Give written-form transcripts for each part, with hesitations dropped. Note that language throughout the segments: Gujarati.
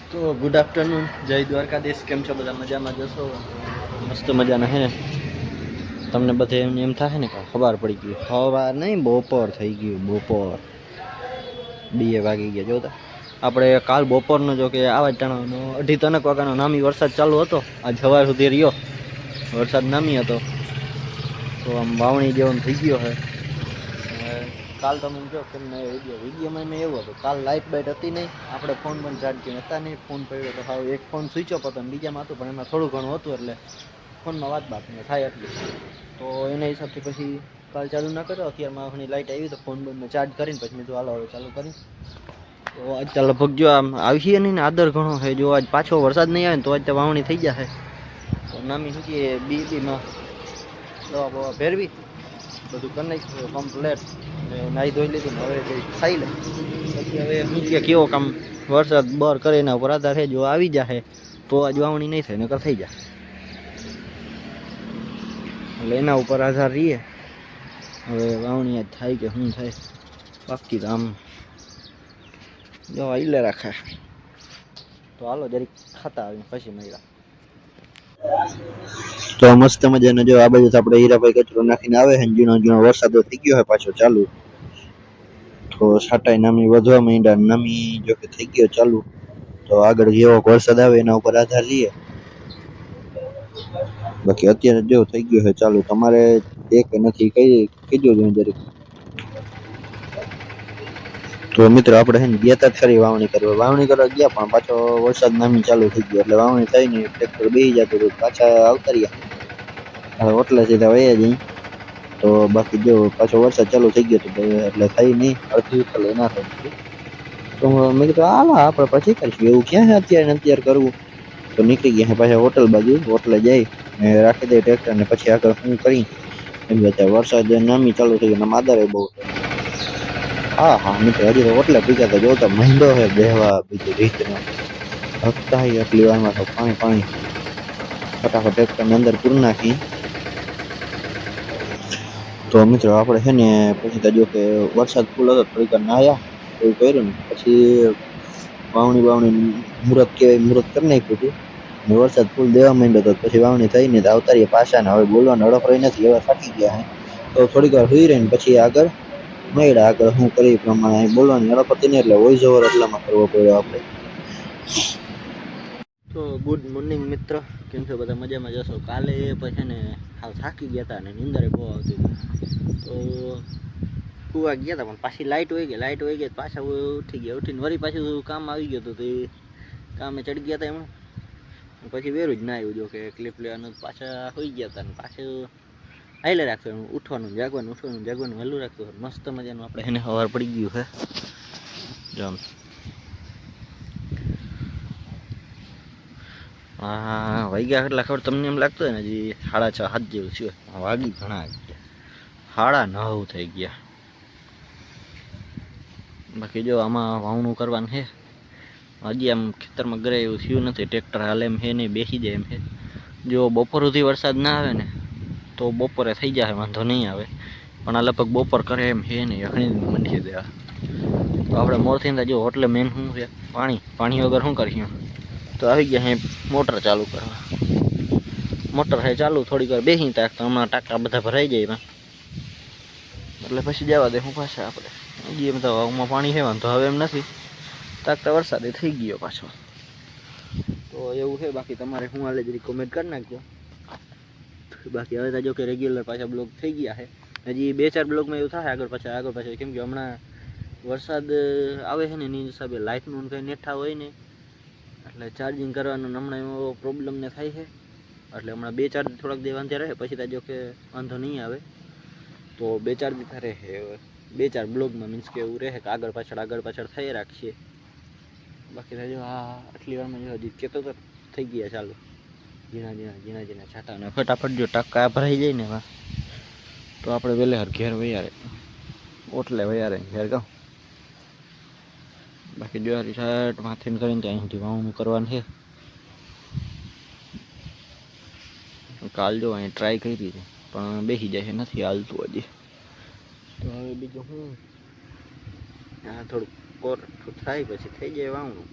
તો ગુડ આફ્ટરનૂન, જય દ્વારકાધીશ. કેમ છો બધા? મજામાં જશો? મસ્ત મજાના હે ને? તમને બધે એમ થાય ને કે ખબર પડી ગયું? સવાર નહીં, બપોર થઈ ગયું. બપોર 2 વાગી ગયા. જોતા આપણે કાલ બપોરનો જો કે આવા ટાણાનો 2:30 વાગ્યાનો નામી વરસાદ ચાલુ હતો. આજ સવાર સુધી રહ્યો વરસાદ નામી હતો. તો આમ વાવણી જેવો થઈ ગયો છે. કાલ તમે જો કેમ વિડીયોમાં મેં એવું હતું, કાલ લાઇટ બાઇટ હતી નહીં, આપણે ફોન પણ ચાર્જિંગ હતા નહીં. ફોન પડ્યો તો હાવ એક ફોન સ્વિચ ઓફ હતો ને બીજામાં હતું, પણ એમાં થોડું ઘણું હતું એટલે ફોનમાં વાત થાય એટલી. તો એના હિસાબથી પછી કાલ ચાલુ ના કર્યો. અત્યારમાં ઘણી લાઇટ આવી તો ફોન બંધ ચાર્જ કરીને પછી મેં તો હાલો હવે ચાલુ કરી. તો આજ લગભગ જો આમ આવીએ નહીં ને આદર ઘણો છે. જો આજ પાછો વરસાદ નહીં આવે ને તો આજ વાવણી થઈ જશે. તો નામી શું કે બીબીમાં દવા બવા ફેરવી બધું કરી નાખ્યું કમ્પ્લેટ. નાહી ધોઈ લીધું ને હવે કંઈ ખાઈ લે. પછી હવે શું કે કેવો કામ વરસાદ બર કરે એના ઉપર આધાર છે. જો આવી જશે તો આજ વાવણી નહીં થાય, નકર થઈ જાય. એટલે એના ઉપર આધાર રહીએ. હવે વાવણી આજ થાય કે શું થાય, બાકી તો આમ જો આઈલે રાખે. તો હાલો જરીક ખાતા આવીને પછી મળ્યા. તો મસ્ત મજાનો જો આ બાજુ આપણે હીરાભાઈ કચરો નાખીને આવે છે. ઝીણો ઝીણો વરસાદ થઈ ગયો છે પાછો ચાલુ. તો છાંટાઈ નામી વધવા માંડ્યા. નામી જો કે થઈ ગયો ચાલુ. તો આગળ જેવો વરસાદ આવે એના ઉપર આધાર રહીએ. બાકી અત્યારે જો થઈ ગયો છે ચાલુ. તમારે એક નથી કીધું જરીક. તો મિત્રો આપણે છે ને ગયા તા ખરી વાવણી કરવા ગયા, પણ પાછો વરસાદ નામી ચાલુ થઈ ગયો એટલે વાવણી થઈ નહીં. ટ્રેક્ટર બેસી જતું હતું, પાછા આવતા રહ્યા. હવે ઓટલે સીધા વયા જઈ. તો બાકી જો પાછો વરસાદ ચાલુ થઈ ગયો હતો એટલે થઈ નહીં. અડધી ઉતલે ના થઈ. તો મેં કીધું હાલો આપણે પછી કરીશું. એવું ક્યાં છે અત્યારે કરવું? તો નીકળી ગયા પાછા હોટલ બાજુ. હોટલે જઈ રાખી દે ટ્રેક્ટર ને પછી આગળ શું કરી. એમ કે વરસાદ નામી ચાલુ થઈ ગયો. માદરે બહુ છે. હા મિત્રો હજી તો ઓટલે પીગા તો જોતા મહિંદો છે બેહવા બીજી રીતના હકતા એટલી વારમાં તો પાણી ફટાફટ ટ્રેક્ટરની અંદર પૂરી નાખી. તો મિત્રો આપણે છે ને પછી તો જો કે વરસાદ ફૂલ હતો, થોડીક વાર નાહ્યા એવું કર્યું ને પછી વાવણી મુહૂર્ત કહેવાય, મુહૂર્ત કરી નાખ્યું હતું. વરસાદ ફૂલ દેવા માંડ્યો તો પછી વાવણી થઈ ને આવતા રહીએ પાછા ને. હવે બોલવાનો હડફ રહી નથી, એવા થાકી ગયા હે. તો થોડીક વાર સુઈ રહીને પછી આગળ શું કરી પ્રમાણે બોલવાની હડફ હતી ને એટલે વોઇસ ઓવર એટલામાં કરવો પડ્યો આપણે. તો ગુડ મોર્નિંગ મિત્ર, કેમ છો બધા? મજામાં જશો? કાલે પછી ને હાવ થાકી ગયા હતા ને નીંદર બહુ આવતી હતી. તો કુવા ગયા હતા પણ પાછી લાઇટ વહી ગઈ પાછા ઉઠીને વળી પાછું કામ આવી ગયું હતું. તો એ કામે ચડી ગયા હતા એમાં પછી વેરું જ ના આવ્યું. જો કે ક્લિપ લેવાનું પાછા હોઈ ગયા હતા ને પાછું હાઈલે રાખતું ઉઠવાનું જાગવાનું વહેલું રાખતું. મસ્ત મજાનું આપણે એને સવાર પડી ગયું છે. જમ હા વાગ્યા કેટલા ખબર તમને એમ લાગતું હોય ને? હજી 6:30 જેવું છે. વાગી ઘણા ગયા, 9:30 થઈ ગયા. બાકી જો આમાં વાવણું કરવાનું છે. હજી આમ ખેતરમાં ગરે એવું થયું નથી. ટ્રેક્ટર હાલ એમ છે નહીં, બેસી જાય એમ છે. જો બપોર સુધી વરસાદ ના આવે ને તો બપોરે થઈ જાય, વાંધો નહીં આવે. પણ આ લગભગ બપોર કરે એમ છે નહીં, અખણી મંડી દેવા. તો આપણે મોરથી જો એટલે મેન શું છે પાણી વગર શું કરીશું? તો આવી ગયા અહીં મોટર ચાલુ કરવા. મોટર છે ચાલુ, થોડીક વાર બેસી તાક તો હમણાં ટાંકા બધા ભરાઈ જાય એમાં, એટલે પછી જવા દે હું પાછા આપણે હજી એમ તો વાવમાં પાણી છે વાંધો હવે એમ નથી. તાકતા વરસાદે થઈ ગયો પાછો. તો એવું છે. બાકી તમારે શું હાલે જરી કોમેન્ટ કરી નાખજો. બાકી હવે તો જો કે રેગ્યુલર પાછા બ્લોગ થઈ ગયા છે. હજી 2-4 બ્લોગમાં એવું થાય આગળ પાછળ, કેમ કે હમણાં વરસાદ આવે છે ને એની હિસાબે લાઇટનું કંઈ નેઠા હોય ને એટલે ચાર્જિંગ કરવાનું હમણાં એવો પ્રોબ્લેમ ને થાય છે. એટલે હમણાં 2-4 થોડાક દી વાંધો રહે પછી તો જો કે વાંધો નહીં આવે. તો 2-4 દી રહે 2-4 બ્લોગમાં મીન્સ કે એવું રહે કે આગળ પાછળ થઈ રાખીએ. બાકી તો જો આટલી વારમાં જો હજી કહેતો તો થઈ ગયા ચાલુ ઝીણા છાંટા. ફટાફટ જો ટાંકા ભરાઈ જાય ને એમાં તો આપણે વહેલે ઘેર વૈયારે ઓટલે વૈયારે ઘેર ગાઉં. બાકી જો શર્ટ માથે કરીને ત્યાં સુધી વાવણું કરવાનું છે. કાલ જો અહીં ટ્રાય કરી છે પણ બેસી જાય છે, નથી હાલતું હજી. તો હવે બીજું શું થોડુંક કોર થાય પછી થઈ જાય વાવણું.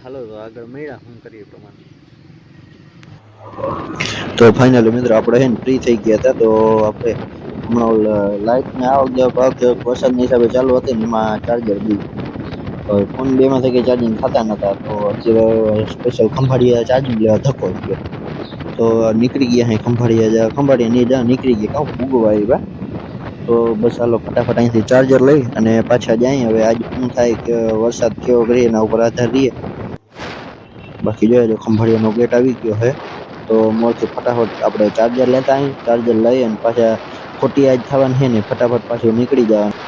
હાલો તો આગળ મળ્યા હું કરીએ પ્રમાણે. તો ફાઇનલી મિત્રો આપણે હે ફ્રી થઈ ગયા હતા તો આપણે હમણાં લાઇટ ને આવક જાવક વરસાદના હિસાબે ચાલુ હતી ને એમાં ચાર્જર ગયું. તો ફોન બે માં થઈ ચાર્જિંગ થતા નતા તો અત્યારે સ્પેશિયલ ખંભાળિયા ચાર્જિંગ લેવા ધક્કો થયો. તો નીકળી ગયા ખંભાળિયા નીકળી ગયા કાં ભૂગવા આવ્યા. તો બસ હાલો ફટાફટ અહીંથી ચાર્જર લઈ અને પાછા જાય. હવે આજ શું થાય કે વરસાદ કેવો કરીએ એના ઉપર આધાર રહીએ. બાકી જોઈ ખંભાળિયાનો ગેટ આવી ગયો હે તો મોરથી ફટાફટ આપણે ચાર્જર લેતા આવી. ચાર્જર લઈ અને પાછા ખોટી આજ થવાની છે ને ફટાફટ પાછું નીકળી જવાનું.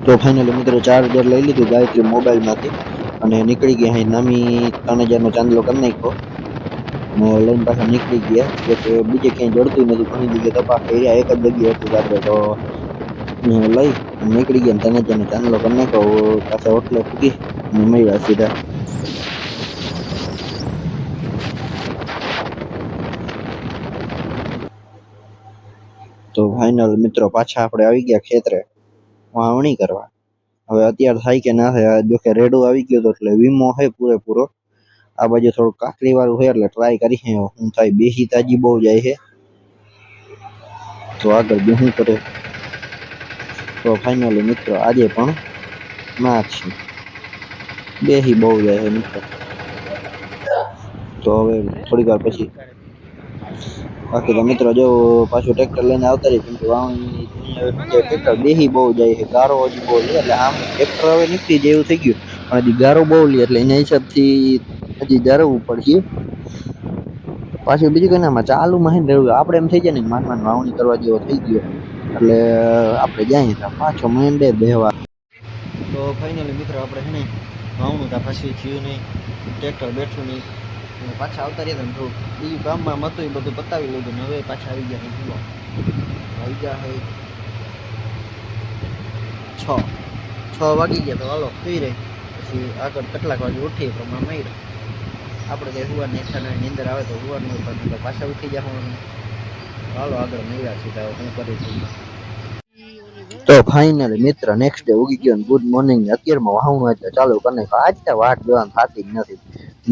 તો ફાઇનલી મિત્રો ચાર્જર લઈ લીધું ગાયત્રી મોબાઈલ માંથી અને નીકળી ગયા. અહીં નામી 3000 નો ચાંદલો કરી નાખ્યો અને લઈને પાછા નીકળી ગયા. એક બીજે ક્યાંય જડતું નથી. ઘણી જગ્યાએ તપાસ કર્યા એક જ જગ્યાએ હતું ચાર્જર તો લઈ નીકળી ગયા. 3000 નો ચાંદલો કરી નાખ્યો. પાછા હોટલે પૂગી અને મળ્યા સીધા. તો ફાઇનલ મિત્રો પાછા આપણે આવી ગયા ખેતરે વાવણી કરવા. હવે અત્યારે થાય કે ના થાય. જો કે રેડો આવી ગયો તો એટલે વીમો છે પૂરેપૂરો. આ બાજુ થોડું કાકરી વાળું છે એટલે ટ્રાય કરી હું થાય. બેસી તાજી બહુ જાય છે તો આગળ બે શું કરે. તો ફાઇનલી મિત્રો આજે પણ ના છે બેસી બહુ જાય છે મિત્રો. તો હવે થોડીક વાર પછી બાકી તો મિત્રો જો પાછું ટ્રેક્ટર લઈને આવતા રહી. કેમ કે વાવણી ટ્રેક્ટર બેસી બહુ જાય છે. ગારો હજી બહુ લે એટલે આમ ટ્રેક્ટર હવે નીકળી જાય એવું થઈ ગયું. પણ હજી ગારો બહુ લે એટલે એના હિસાબથી હજી જારવવું પડશે. પાછું બીજું કઈ ના ચાલુ માં રહેવું. આપણે એમ થઈ જાય ને માન વાવણી કરવા જેવો થઈ ગયો એટલે આપણે જાય પાછો માંડે બેહવા. તો ફાઇનલી મિત્રો આપણે છે ને વાવણું ત્યાં પાછું થયું નહીં. ટ્રેક્ટર બેઠું નહીં અને પાછા આવતા રહ્યા ને થોડું બીજું કામમાં હતું એ બધું પતાવી લીધું ને હવે પાછા આવી ગયા. આવી ગયા છે 6 વાગી ગયા. તો હાલો સુઈ રહી પછી આગળ કેટલાક વાગે ઉઠીએ પ્રમાણે મળી. આપણે કંઈ હુવા નહીં નીંદર આવે તો હુવા નહીં પણ પાછા ઉઠી જાય. હાલો આગળ મળ્યા સીધા હું કરી. તો ફાઇનલી મિત્ર નેક્સ્ટ ડે ઉગી ગયો. Good morning. અત્યારમાં વાહું એટલે ચાલુ કરી આજ તો વાટ જોવાનું થતી જ નથી.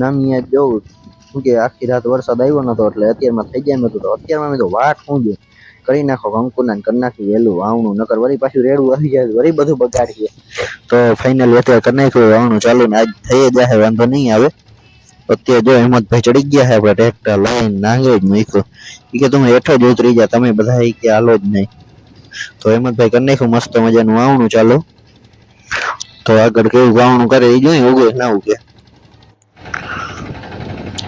નામી આજ જોઉં શું કે આખી રાત વરસાદ આવ્યો નતો એટલે અત્યારમાં થઈ જાય નતું. તો અત્યારમાં મેં તો વાટ શું જોઈ કરી નાખો. કંકુના કરી નાખી વહેલું વાવણું નકર વળી પાછું રેડવું આવી જાય વળી બધું બગાડીએ. તો ફાઇનલી અત્યારે કરી નાખ્યું વાવણું ચાલુ ને આજ થઈ જાય વાંધો નહીં આવે. અત્યારે જો હિંમતભાઈ ચડી ગયા છે આપણે ટ્રેક્ટર લઈને નાંગે જ મૂક્યું. કે તમે હેઠો જ ઉતરી ગયા તમે બધા કે હાલો જ નહીં. તો હિંમતભાઈ કરી નાખ્યું મસ્ત મજાનું વાવણું ચાલુ. તો આગળ કેવું વાવણું કરે એ જોઈ ઉગે ના ઉગે.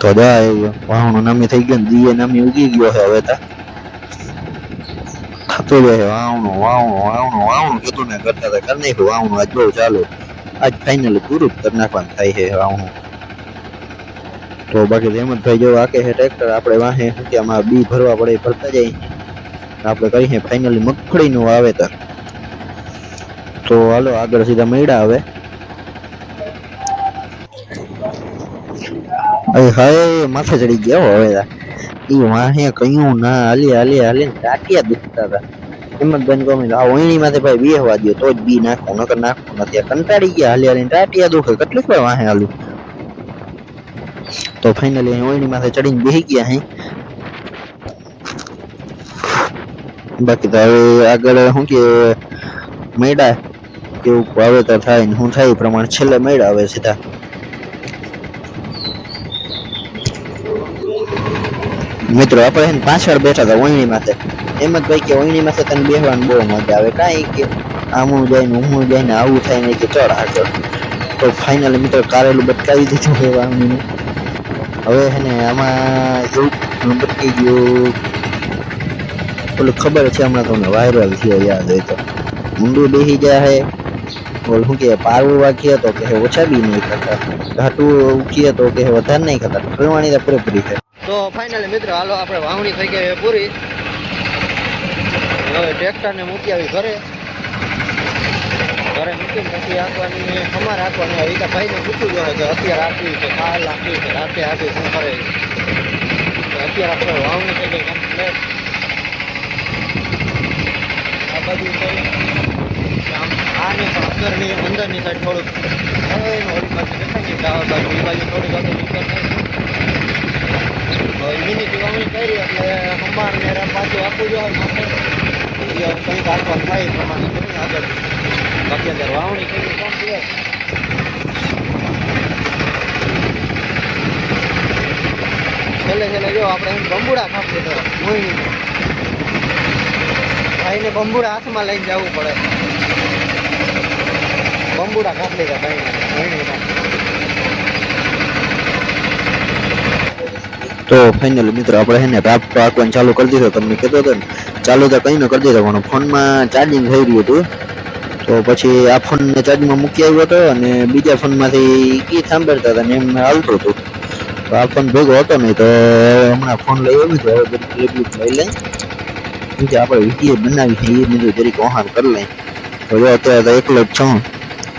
તો વાવણું નામી થઈ ગયું. દીએ નામી ઉગી ગયો છે હવે થતું જાય વાવણું વાવણું વાવણું વાવણું કીધું ને કરતા કરી નાખ્યું વાવણું આજ બહુ ચાલુ. આજ ફાઇનલી પૂરું કરી નાખવાનું થાય છે વાવણું. તો બાકી હેમંતભાઈ જો આકે છે ટ્રેક્ટર આપણે વાહે કે આમાં બી ભરવા પડે ભરતા જાય. આપણે કહીએ ફાઇનલી મગફળીનું વાવેતર. તો હાલો આગળ સીધા મળ્યા હવે. હવે માથે ચડી ગયા હવે એ વાહે કયું ના હાલી હાલી હાલી ટાટિયા દુખતા હતા. હિંમતભાઈ ગમે આ ઓયણી માંથી ભાઈ બેહવા દો તો જ બી નાખવું નકર નાખવું નથી. કંટાળી ગયા હાલી હાલી ટાટિયા દુખે કેટલીક વાર વાહે હાલું. તો ફાઇનલી ઓયણી માંથી ચડીને બેસી ગયા અહીં. બાકી તો હવે આગળ શું કે મેળા કેવું વાવેતર થાય ને શું થાય એ પ્રમાણે છેલ્લે મેળા આવે સીધા. મિત્રો આપણે પાછળ બેઠા હતા ઓયણી માથે. એમ જ ભાઈ કે ઓયણી માથે તને બેસવાનું બહુ મજા આવે. કાંઈ કે આમું જાય ને હું જાય ને આવું થાય ને કે ચડ આગળ. તો ફાઇનલી મિત્રો કારેલું બટકાવી દીધું એ વાવણીનું. હવે છે ને આમાં એવું બટકી ગયું ઓલું ખબર છે હમણાં તમને વાયરલ થયો યાદ હોય તો. ઊંડું બેસી જાય હે ઓલું શું કે પારવું વાંકીએ તો કે ઓછા બી નહીં કરતા. ઘાટું ઉકીએ તો કે વધારે નહીં કરતા. પ્રમાણી તો પૂરેપૂરી છે. તો ફાઇનલી મિત્રો હાલો આપણે વાવણી થઈ ગઈ પૂરી. હવે ટ્રેક્ટરને મૂકી આવી ઘરે મૂકીને પછી આપવાની અમારે આપવાની આવી. ભાઈને પૂછવું જોઈએ કે અત્યારે આપવી છે કાલ આપવી છે રાતે આપી શું કરે. અત્યારે આપણે વાવણી થઈ ગઈ કમ્પ્લેટ. આ બધું આને પણ અંદરની સાઈડ થોડુંક હવે એનું ઓલી બાજુ દેખાય ટાવર બાજુ એ બાજુ થોડીક આગળ મિનિટ વાવણી કરી એટલે અમારને પાછું આપવું જોઈએ માથે કંઈક આપવાનું થાય એ પ્રમાણે કરીને આગળ બાકી અત્યારે વાવણી કરી કોણ દિવસ છેલ્લે જો આપણે એમ બંબુડા કાપી તો મોહિની ભાઈને બંબુડા હાથમાં લઈને જવું પડે બંબુડા કાપી લીધા ભાઈને મોહિનીના તો ફાઇનલી મિત્રો આપણે હે ને રાપ આંકવાનું ચાલુ કરી દીધો તમને કીધો હતો ને ચાલુ તો કંઈ ન કરી દીધો પણ ફોનમાં ચાર્જિંગ થઈ રહ્યું હતું તો પછી આ ફોનને ચાર્જિંગમાં મૂકી આવ્યો હતો અને બીજા ફોનમાંથી ગીત સાંભળતા હતા ને એમ હાલતું હતું તો આ ફોન ભેગો હતો નહીં તો હમણાં ફોન લઈ આવ્યું છે હવે જરીક લઈ લઈ બીજે આપણે વિડીયો બનાવી છે એ બીજું જરીક વહાણ કરી લઈ તો જો અત્યારે તો એકલો જ છું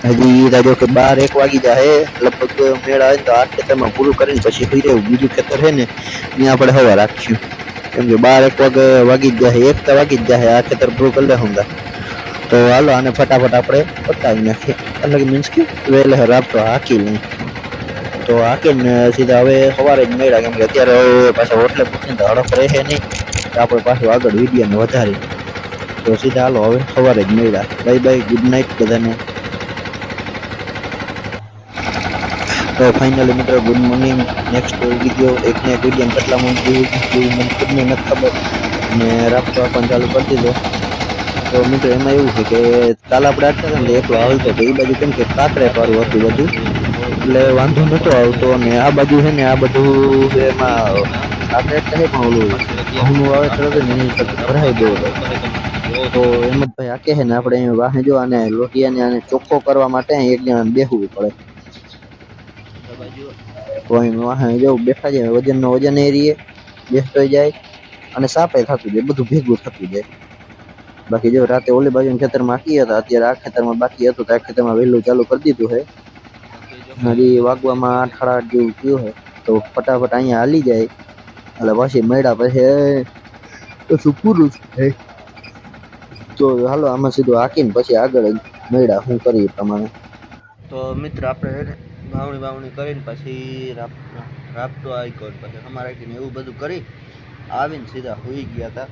હજી જો કે 12-1 વાગી જાય લગભગ મેળ આવે તો 8 ખેતરમાં પૂરું કરીને પછી સુઈ રહેવું બીજું ખેતર છે ને ત્યાં આપણે હવા રાખ્યું કેમ કે 12-1 વાગી જ જાય 1 તો વાગી જ જાય આ ખેતર પૂરું કરી લેવું તો હાલો આને ફટાફટ આપણે પતાવી નાખીએ એટલે કે મીન્સ કે વહેલે રાપતો હાકી લઈ તો હાકીને સીધા હવે સવારે જ મળ્યા કેમ કે અત્યારે પાછા હોટલે પૂછીને તો હડફ રહે નહીં તો આપણે પાછું આગળ વિડીયોને વધારી તો સીધા હાલો હવે સવારે જ મળ્યા બાય ગુડ નાઇટ બધાને તો ફાઇનલી મિત્રો ગુડ મોર્નિંગ નેક્સ્ટ વિડીયો એકને એક વિડીયો કેટલા મને ખુદને નથી ખબર અને રાપતો આપવાનું ચાલુ કરી દીધો તો મિત્રો એમાં એવું છે કે કાલ આપણે આટલા ને એકલો આવતો તો એ બાજુ કેમ કે કાંકરે વાળું હતું બધું એટલે વાંધો નહોતો આવતો અને આ બાજુ છે ને આ બધું એમાં કાંકરે છે પણ ઓલું ઘઉંનું વાવેતર હતું ને એની સાથે ભરાઈ ગયો હતો તો એમ જ ભાઈ આકે છે ને આપણે અહીં વાહે જો અને લોટિયાને આને ચોખ્ખો કરવા માટે એક જણા બેસવું પડે તો અહીં વાહે જો બેઠા જાય વજનનો વજન એ રહીએ બેસતો જાય અને સાપે થતું જાય બધું ભેગું થતું જાય બાકી જો રાતે ઓલી બાજુ ખેતરમાં આકી હતા અત્યારે આ ખેતરમાં બાકી હતું તો આ ખેતરમાં વહેલું ચાલુ કરી દીધું છે હજી વાગવામાં 8-8:30 જેવું થયું છે તો ફટાફટ અહીંયા હાલી જાય એટલે પછી મળ્યા પછી શું પૂરું થાય તો હાલો આમાં સીધું હાકીને પછી આગળ મળ્યા શું કરીએ પ્રમાણે તો મિત્ર આપણે વાવણી કરીને પછી રાપતો આવી ગયો પછી અમારે એવું બધું કરી આવીને સીધા હોઈ ગયા હતા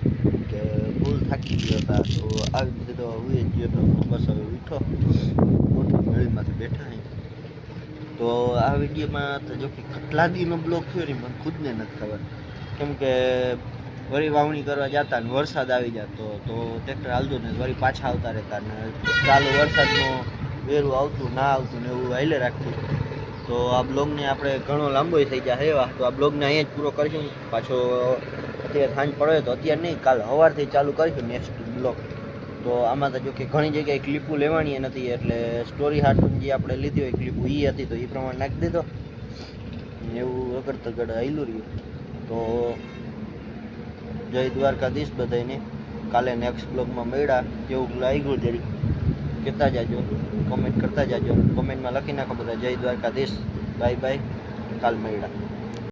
કે ફૂલ થાકી ગયો હતા તો આવીને સીધો હોઈ ગયો તો બસ હવે ઉઠો મેળીમાંથી બેઠા નહીં તો આ વિડીયોમાં તો જો કે કેટલા દીનો બ્લોગ થયો ને મને ખુદને નથી ખબર કેમ કે વળી વાવણી કરવા જતા ને વરસાદ આવી જતો તો ટ્રેક્ટર હાલતું ને વળી પાછા આવતા રહેતા ને ચાલુ વરસાદનો વેરું આવતું ના આવતું ને એવું હાલે રાખતું તો આ બ્લોગને આપણે ઘણો લાંબો થઈ જાય એવા તો આ બ્લોગને અહીંયા જ પૂરો કરીશું પાછો અત્યારે સાંજ પડે તો અત્યારે નહીં કાલ સવારથી ચાલુ કરીશું નેક્સ્ટ બ્લોગ તો આમાં તો જો કે ઘણી જગ્યાએ ક્લિપો લેવાની નથી એટલે સ્ટોરી હાર્ટૂન જે આપણે લીધી હોય ક્લિપો એ હતી તો એ પ્રમાણે નાખી દીધો એવું વગર તગડ હાલ્યું રહ્યું તો જય દ્વારકાધીશ બધાને કાલે નેક્સ્ટ બ્લોગમાં મળ્યા કેવું લાગ્યું જરી કહેતા જાજો કોમેન્ટ કરતા જાજો કોમેન્ટમાં લખી નાખો બધા જય દ્વારકાધીશ બાય કાલ મળ્યા